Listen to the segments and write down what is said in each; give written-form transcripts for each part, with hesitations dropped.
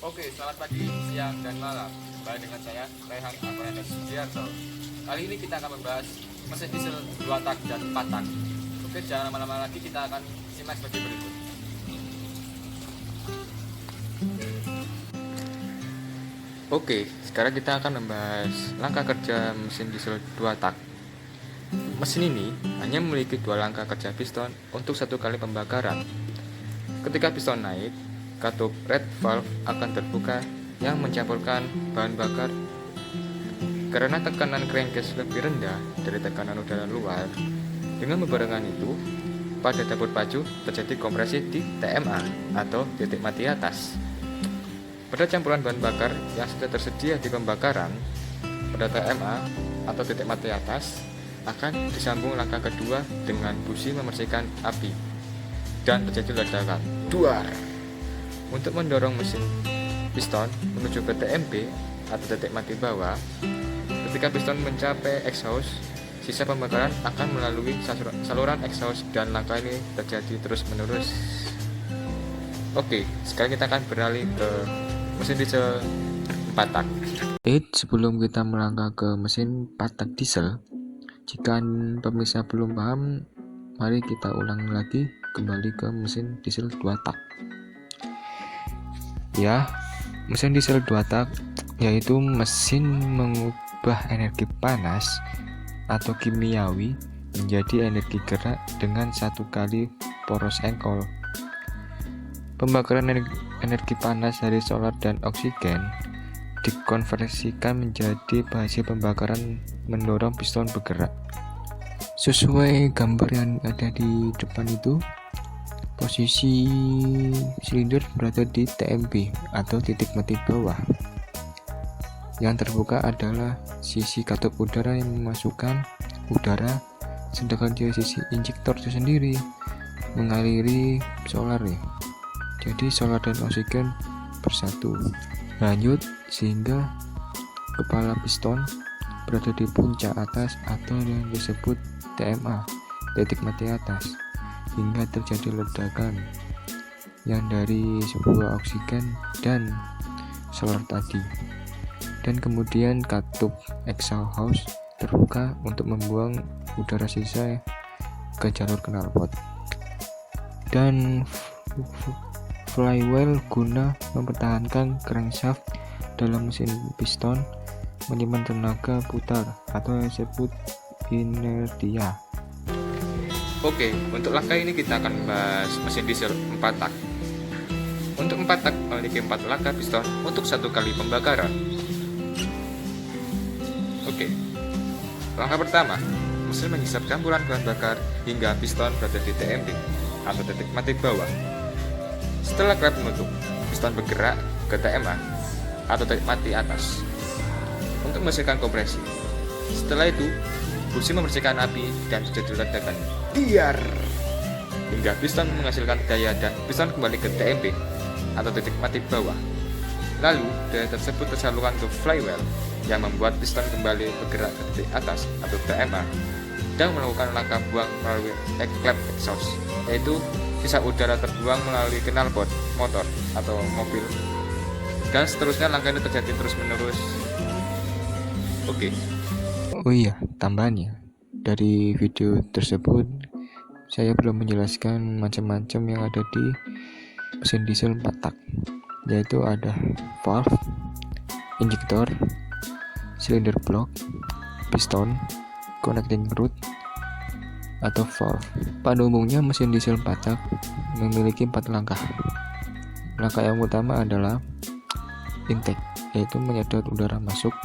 Oke, selamat pagi, siang, dan malam. Kembali dengan saya, Rehan Akbaranda Sugiarto. Kali ini kita akan membahas mesin diesel 2 tak dan 4 tak. Oke, jangan lama-lama lagi, kita akan simak seperti berikut. Oke, sekarang kita akan membahas langkah kerja mesin diesel 2 tak. Mesin ini hanya memiliki 2 langkah kerja piston untuk 1 kali pembakaran. Ketika piston naik, katup red valve akan terbuka yang mencampurkan bahan bakar. Karena tekanan crankcase lebih rendah dari tekanan udara luar, dengan berbarengan itu, pada dapur pacu terjadi kompresi di TMA atau titik mati atas. Pada campuran bahan bakar yang sudah tersedia di pembakaran, pada TMA atau titik mati atas akan disambung langkah kedua dengan busi membersihkan api dan terjadi ledakan. Duar! Untuk mendorong mesin piston menuju ke TMP atau titik mati bawah, ketika piston mencapai exhaust, sisa pembakaran akan melalui saluran exhaust dan langkah ini terjadi terus-menerus. Oke, sekarang kita akan beralih ke mesin diesel 4 tak. Sebelum kita melangkah ke mesin 4 tak diesel, jika pemirsa belum paham, mari kita ulang lagi kembali ke mesin diesel 2 tak. Ya, mesin diesel 2 tak yaitu mesin mengubah energi panas atau kimiawi menjadi energi gerak dengan 1 kali poros engkol. Pembakaran energi panas dari solar dan oksigen dikonversikan menjadi hasil pembakaran mendorong piston bergerak. Sesuai gambar yang ada di depan itu, posisi silinder berada di TMP atau titik mati bawah. Yang terbuka adalah sisi katup udara yang memasukkan udara, sedangkan di sisi injektor itu sendiri mengaliri solar ya. Jadi solar dan oksigen bersatu. Lanjut sehingga kepala piston berada di puncak atas atau yang disebut TMA, titik mati atas, hingga terjadi ledakan yang dari sebuah oksigen dan solar tadi. Dan kemudian katup exhaust terbuka untuk membuang udara sisa ke jalur knalpot. Dan flywheel guna mempertahankan crankshaft dalam mesin piston menyimpan tenaga putar atau yang disebut inertia. Oke, untuk langkah ini kita akan membahas mesin diesel 4 tak. Untuk 4 tak memiliki 4 langkah piston untuk 1 kali pembakaran. Oke, langkah pertama, mesin menghisap campuran bahan bakar hingga piston berada di TMP atau titik mati bawah. Setelah klep menutup, piston bergerak ke TMA atau titik mati atas untuk membersihkan kompresi. Setelah itu, busi membersihkan api dan terjadi ledakan. Diar! Hingga piston menghasilkan daya dan piston kembali ke TMP atau titik mati bawah. Lalu, daya tersebut tersalurkan ke flywheel yang membuat piston kembali bergerak ke titik atas atau TMA dan melakukan langkah buang melalui klep exhaust, yaitu sisa udara terbuang melalui knalpot motor atau mobil. Dan seterusnya langkah ini terjadi terus-menerus. Oke. Oh iya, tambahannya, dari video tersebut saya belum menjelaskan macam-macam yang ada di mesin diesel 4 tak, yaitu ada valve, injektor, cylinder block, piston, connecting rod, atau valve. Pada umumnya mesin diesel 4 tak memiliki 4 langkah. Langkah yang utama adalah intake, yaitu menyedot udara masuk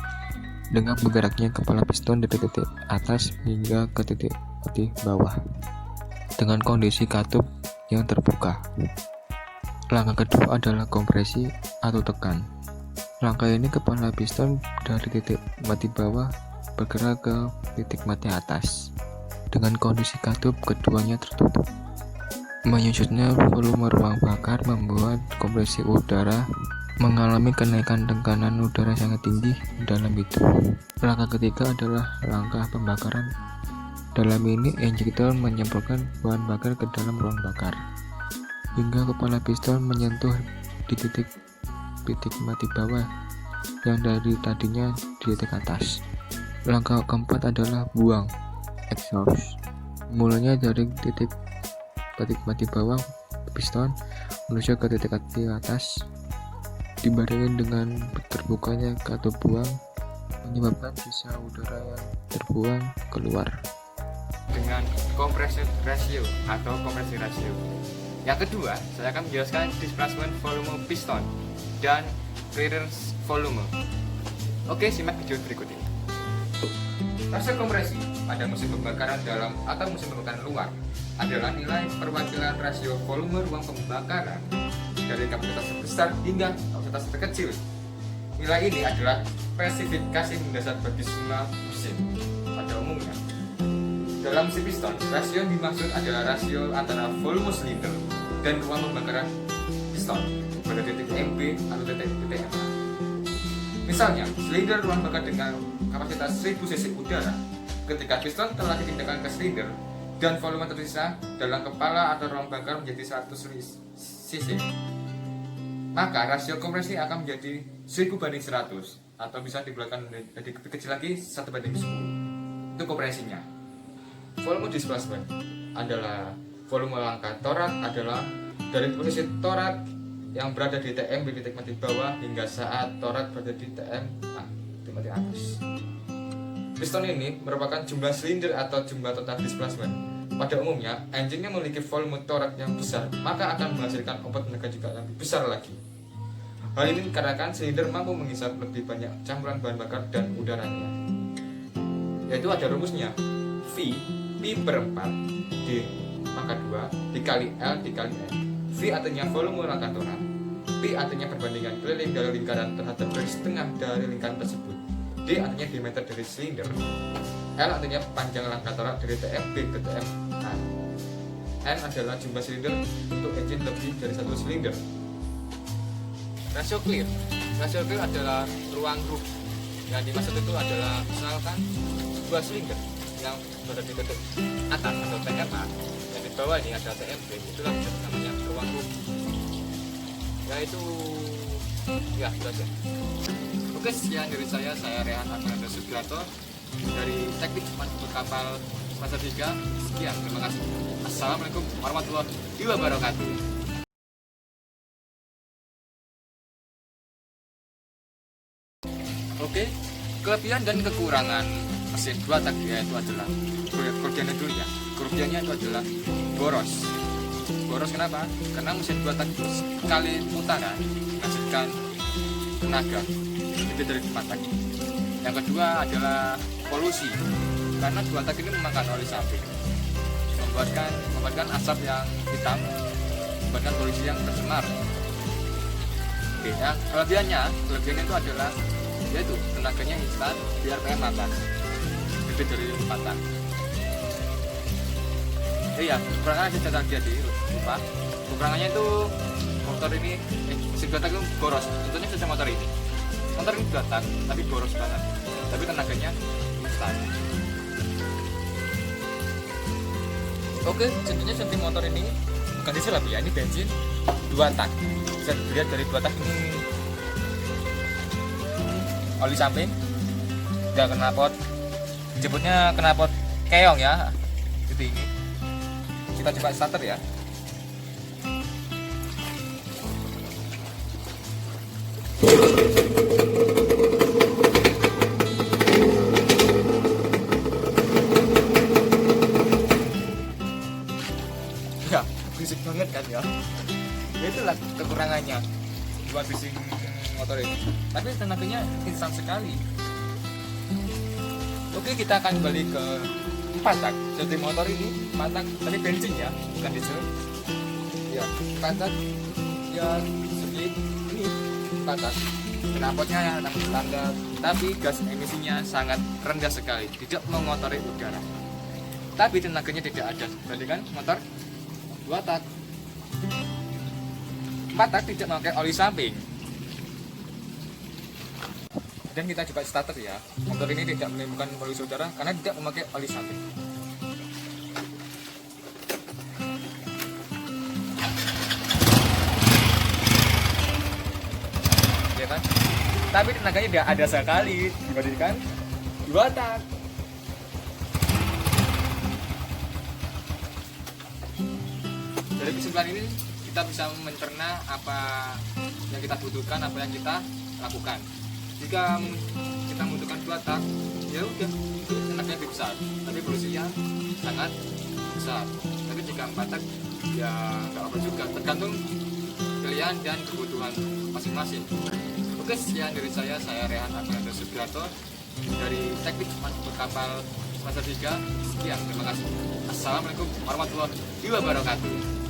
dengan bergeraknya kepala piston dari titik atas hingga ke titik mati bawah dengan kondisi katup yang terbuka. Langkah kedua adalah kompresi atau tekan. Langkah ini kepala piston dari titik mati bawah bergerak ke titik mati atas dengan kondisi katup keduanya tertutup. Menyusutnya volume ruang bakar membuat kompresi udara mengalami kenaikan tekanan udara sangat tinggi dalam itu. Langkah ketiga adalah langkah pembakaran. Dalam ini, injektor menyemprotkan bahan bakar ke dalam ruang bakar hingga kepala piston menyentuh di titik titik mati bawah yang dari tadinya di titik atas. Langkah keempat adalah buang exhaust. Mulanya dari titik mati bawah piston menuju ke titik mati atas, dibarengi dengan terbukanya katup buang menyebabkan sisa udara yang terbuang keluar dengan compression ratio atau kompresi rasio. Yang kedua, saya akan menjelaskan displacement volume piston dan clearance volume. Oke, simak video berikut ini. Rasio kompresi pada mesin pembakaran dalam atau mesin pembakaran luar adalah nilai perwakilan rasio volume ruang pembakaran dari kapasitas terbesar hingga kapasitas terkecil. Nilai ini adalah spesifikasi mendasar bagi semua mesin. Pada umumnya, dalam mesin piston, rasio yang dimaksud adalah rasio antara volume silinder dan ruang pembakaran piston pada titik MB atau titik MA. Misalnya, silinder ruang bakar dengan kapasitas 1000 cc udara. Ketika piston telah dipindahkan ke silinder dan volume tersisa dalam kepala atau ruang bakar menjadi 100 cc, maka rasio kompresi akan menjadi 1000 banding 100 atau bisa dibulatkan jadi lebih kecil lagi 1 banding 10. Itu kompresinya. Volume displacement adalah volume langkah torak adalah dari posisi torak yang berada di TM di titik mati bawah hingga saat torak berada di TM di mati atas. Piston ini merupakan jumlah silinder atau jumlah total displacement. Pada umumnya, engine yang memiliki volume torak yang besar maka akan menghasilkan output tenaga juga lebih besar lagi. Hal ini dikarenakan silinder mampu menghisap lebih banyak campuran bahan bakar dan udaranya. Yaitu ada rumusnya, V P per 4 D maka 2 dikali L dikali N. V artinya volume langkah torak, P artinya perbandingan keliling dari lingkaran terhadap garis tengah dari lingkaran tersebut, D artinya diameter dari silinder, L artinya panjang langkah torak dari TMB ke TMA, N adalah jumlah silinder untuk engine lebih dari 1 silinder. Rasio clear adalah ruang ruh. Yang dimaksud itu adalah misalkan 2 silinder yang berada di titik atas atau TMA, yang di bawah ini ada TMB, itulah namanya ruang ruh. Yaitu ya itu aja. Oke, sekian dari saya Rehan Armananda Sugiarto dari Teknik Manajemen Kapal Semester 3. Sekian, terima kasih. Assalamualaikum warahmatullahi wabarakatuh. Oke, kelebihan dan kekurangan mesin 2 tak yaitu adalah kelebihannya dulu ya. Kelebihannya itu adalah boros. Boros kenapa? Karena mesin 2 tak sekali putaran menghasilkan tenaga lebih dari 4 tak. Yang kedua adalah polusi, karena 2 tak ini memakan oli samping, membuatkan asap yang hitam, membuatkan polusi yang tercemar. Oke, ya, kelebihannya itu adalah yaitu tenaganya instan, biar PM atas lebih dari 4 tak. Iya, kekurangannya sudah terjadi, lupa. Kekurangannya itu motor ini mesin 2 tak itu boros. Contohnya saja motor ini ini 2 tak tapi boros banget, tapi tenaganya instan. Oke, contohnya senting motor ini bukan diesel ya, ini bensin 2 tak. Bisa dilihat dari 2 tak ini oli samping, udah knalpot, jemputnya knalpot keong ya, gitu ini. Kita coba starter ya. Ya, berisik banget kan ya. Itulah kekurangannya buat bising motor ini, tapi tenaganya instan sekali. Oke, kita akan kembali ke 4 tak. Jadi motor ini 4 tak tapi bensin ya, bukan diesel ya. 4 tak yang split ini 4 tak, knalpotnya yang standar, tapi gas emisinya sangat rendah sekali, tidak mengotori udara, tapi tenaganya tidak ada. Bandingkan motor 2 tak. 4 tak tidak memakai oli samping. Dan kita coba starter ya. Motor ini tidak menimbulkan polusi udara karena tidak memakai oli samping. tapi tenaganya tidak ada sekali dibandingkan 2 tak. Dari kesimpulan ini kita bisa mencerna apa yang kita butuhkan, apa yang kita lakukan. Jika kita membutuhkan 2 tak, ya udah, itu tenaganya lebih besar, tapi polusinya sangat besar. Tapi jika 4 tak, ya nggak apa juga, tergantung pilihan dan kebutuhan masing-masing. Oke, sekian dari saya Rehan Arnando Subiarto dari Teknik Transport Kapal semester 3. Sekian, terima kasih. Assalamualaikum warahmatullahi wabarakatuh.